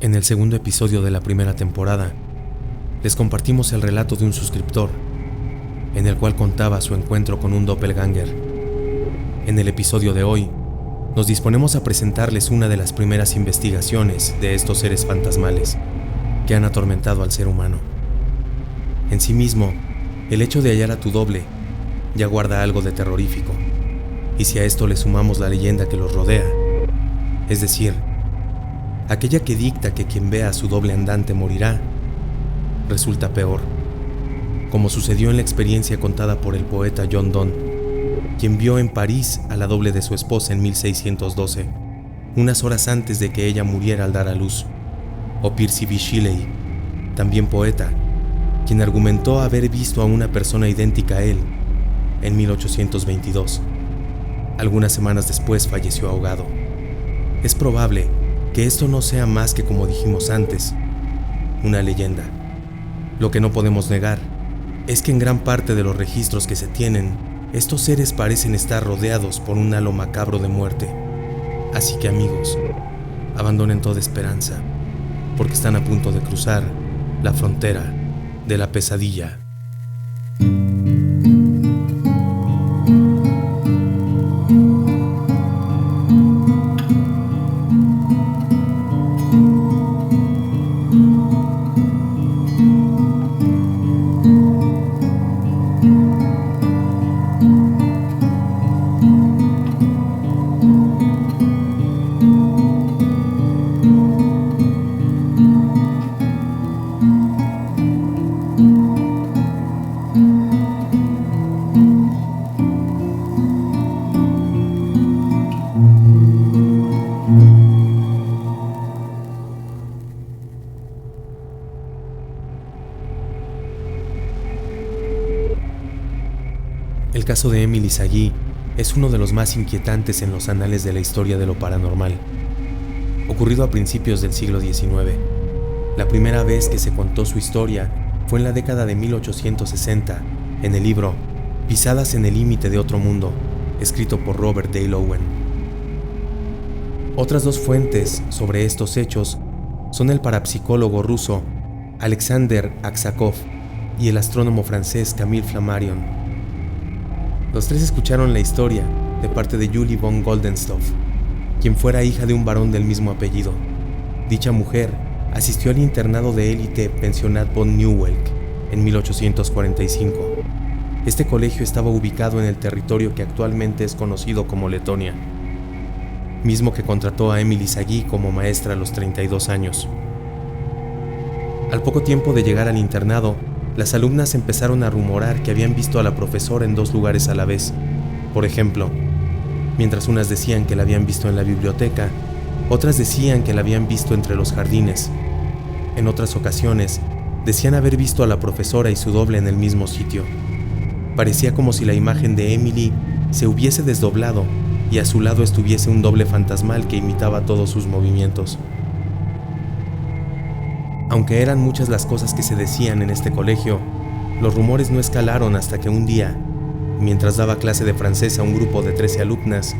En el segundo episodio de la primera temporada, les compartimos el relato de un suscriptor, en el cual contaba su encuentro con un doppelganger. En el episodio de hoy, nos disponemos a presentarles una de las primeras investigaciones de estos seres fantasmales que han atormentado al ser humano. En sí mismo, el hecho de hallar a tu doble ya guarda algo de terrorífico, y si a esto le sumamos la leyenda que los rodea, es decir, aquella que dicta que quien vea a su doble andante morirá, resulta peor, como sucedió en la experiencia contada por el poeta John Donne, quien vio en París a la doble de su esposa en 1612, unas horas antes de que ella muriera al dar a luz, o Percy B. Shelley, también poeta, quien argumentó haber visto a una persona idéntica a él en 1822. Algunas semanas después falleció ahogado. Es probable que esto no sea más que, como dijimos antes, una leyenda. Lo que no podemos negar es que en gran parte de los registros que se tienen, estos seres parecen estar rodeados por un halo macabro de muerte. Así que, amigos, abandonen toda esperanza, porque están a punto de cruzar la frontera de la pesadilla. El caso de Emily Sagí es uno de los más inquietantes en los anales de la historia de lo paranormal. Ocurrido a principios del siglo XIX, la primera vez que se contó su historia fue en la década de 1860, en el libro Pisadas en el límite de otro mundo, escrito por Robert Dale Owen. Otras dos fuentes sobre estos hechos son el parapsicólogo ruso Alexander Aksakov y el astrónomo francés Camille Flammarion. Los tres escucharon la historia de parte de Julie von Goldenstoff, quien fuera hija de un varón del mismo apellido. Dicha mujer asistió al internado de élite Pensionat von Neuwelk en 1845. Este colegio estaba ubicado en el territorio que actualmente es conocido como Letonia, mismo que contrató a Emily Sagí como maestra a los 32 años. Al poco tiempo de llegar al internado, las alumnas empezaron a rumorar que habían visto a la profesora en dos lugares a la vez. Por ejemplo, mientras unas decían que la habían visto en la biblioteca, otras decían que la habían visto entre los jardines. En otras ocasiones, decían haber visto a la profesora y su doble en el mismo sitio. Parecía como si la imagen de Emily se hubiese desdoblado y a su lado estuviese un doble fantasmal que imitaba todos sus movimientos. Aunque eran muchas las cosas que se decían en este colegio, los rumores no escalaron hasta que un día, mientras daba clase de francés a un grupo de 13 alumnas,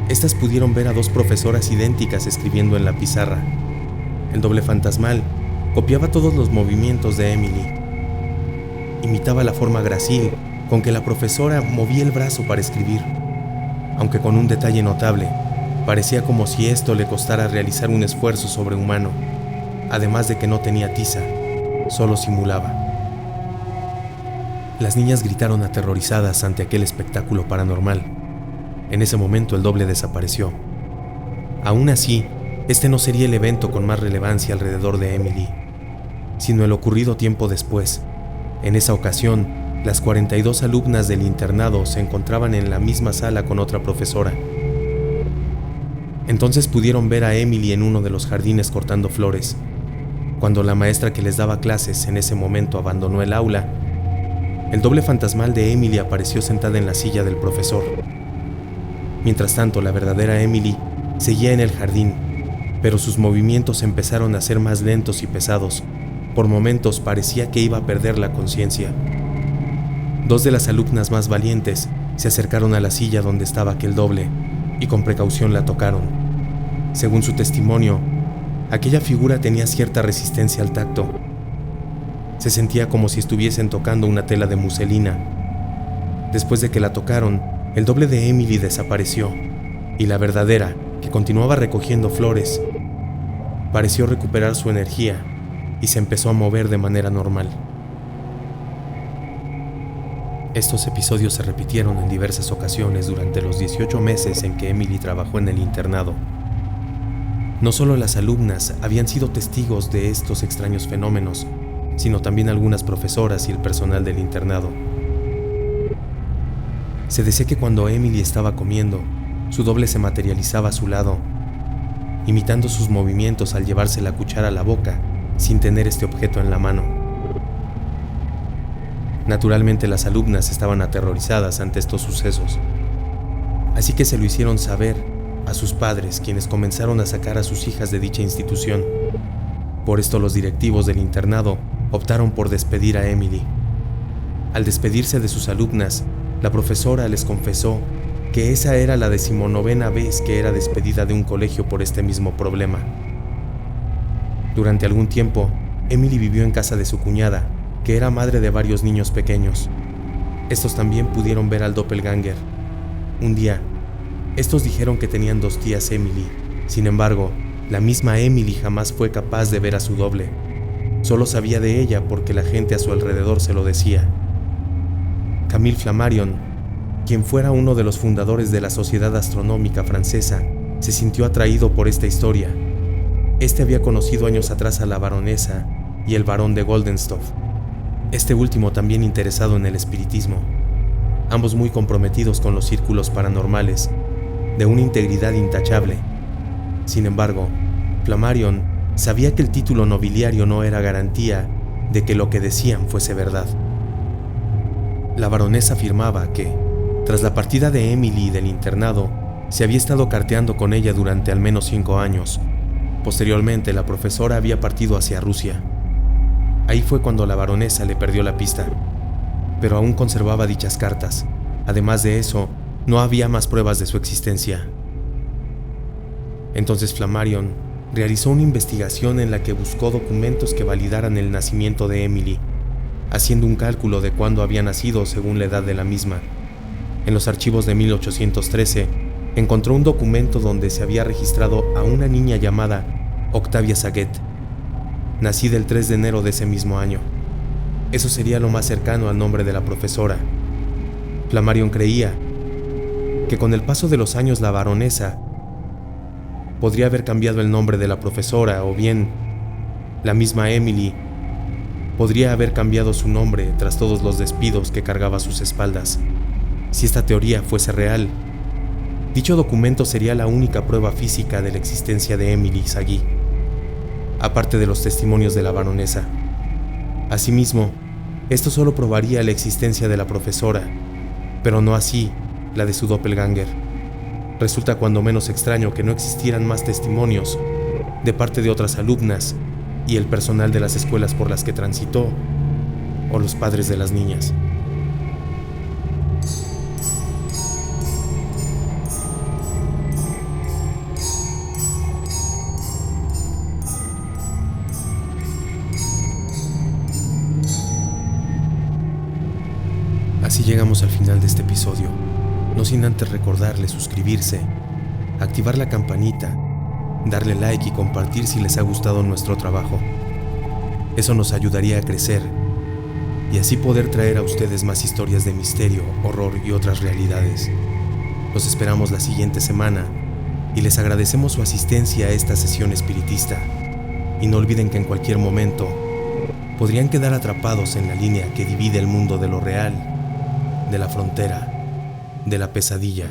estas pudieron ver a dos profesoras idénticas escribiendo en la pizarra. El doble fantasmal copiaba todos los movimientos de Emily. Imitaba la forma gracil con que la profesora movía el brazo para escribir, aunque con un detalle notable, parecía como si esto le costara realizar un esfuerzo sobrehumano. Además de que no tenía tiza, solo simulaba. Las niñas gritaron aterrorizadas ante aquel espectáculo paranormal. En ese momento el doble desapareció. Aún así, este no sería el evento con más relevancia alrededor de Emily, sino el ocurrido tiempo después. En esa ocasión, las 42 alumnas del internado se encontraban en la misma sala con otra profesora. Entonces pudieron ver a Emily en uno de los jardines cortando flores. Cuando la maestra que les daba clases en ese momento abandonó el aula, el doble fantasmal de Emily apareció sentada en la silla del profesor. Mientras tanto, la verdadera Emily seguía en el jardín, pero sus movimientos empezaron a ser más lentos y pesados. Por momentos parecía que iba a perder la conciencia. Dos de las alumnas más valientes se acercaron a la silla donde estaba aquel doble y con precaución la tocaron. Según su testimonio, Aquella figura tenía cierta resistencia al tacto. Se sentía como si estuviesen tocando una tela de muselina. Después de que la tocaron, el doble de Emily desapareció, y la verdadera, que continuaba recogiendo flores, pareció recuperar su energía y se empezó a mover de manera normal. Estos episodios se repitieron en diversas ocasiones durante los 18 meses en que Emily trabajó en el internado. No solo las alumnas habían sido testigos de estos extraños fenómenos, sino también algunas profesoras y el personal del internado. Se decía que cuando Emily estaba comiendo, su doble se materializaba a su lado, imitando sus movimientos al llevarse la cuchara a la boca sin tener este objeto en la mano. Naturalmente, las alumnas estaban aterrorizadas ante estos sucesos, así que se lo hicieron saber a sus padres, quienes comenzaron a sacar a sus hijas de dicha institución. Por esto, los directivos del internado optaron por despedir a Emily. Al despedirse de sus alumnas, la profesora les confesó que esa era la 19ª vez que era despedida de un colegio por este mismo problema. Durante algún tiempo, Emily vivió en casa de su cuñada, que era madre de varios niños pequeños. Estos también pudieron ver al doppelganger. Un día, estos dijeron que tenían 2 tías Emily. Sin embargo, la misma Emily jamás fue capaz de ver a su doble. Solo sabía de ella porque la gente a su alrededor se lo decía. Camille Flammarion, quien fuera uno de los fundadores de la Sociedad Astronómica Francesa, se sintió atraído por esta historia. Este había conocido años atrás a la baronesa y el barón de Goldenstoff, este último también interesado en el espiritismo, ambos muy comprometidos con los círculos paranormales, de una integridad intachable. Sin embargo, Flammarion sabía que el título nobiliario no era garantía de que lo que decían fuese verdad. La baronesa afirmaba que, tras la partida de Emily del internado, se había estado carteando con ella durante al menos 5 años. Posteriormente, la profesora había partido hacia Rusia. Ahí fue cuando la baronesa le perdió la pista, pero aún conservaba dichas cartas. Además de eso, no había más pruebas de su existencia. Entonces Flammarion realizó una investigación en la que buscó documentos que validaran el nacimiento de Emily, haciendo un cálculo de cuándo había nacido según la edad de la misma. En los archivos de 1813, encontró un documento donde se había registrado a una niña llamada Octavia Saget, nacida el 3 de enero de ese mismo año. Eso sería lo más cercano al nombre de la profesora. Flammarion creía que con el paso de los años la baronesa podría haber cambiado el nombre de la profesora, o bien la misma Emily podría haber cambiado su nombre tras todos los despidos que cargaba a sus espaldas. Si esta teoría fuese real, dicho documento sería la única prueba física de la existencia de Emily Sagui, aparte de los testimonios de la baronesa. Asimismo, esto solo probaría la existencia de la profesora, pero no así la de su doppelganger. Resulta cuando menos extraño que no existieran más testimonios de parte de otras alumnas y el personal de las escuelas por las que transitó, o los padres de las niñas. Así llegamos al final de este episodio, no sin antes recordarles suscribirse, activar la campanita, darle like y compartir si les ha gustado nuestro trabajo. Eso nos ayudaría a crecer y así poder traer a ustedes más historias de misterio, horror y otras realidades. Los esperamos la siguiente semana y les agradecemos su asistencia a esta sesión espiritista. Y no olviden que en cualquier momento podrían quedar atrapados en la línea que divide el mundo de lo real, de la frontera, de la pesadilla.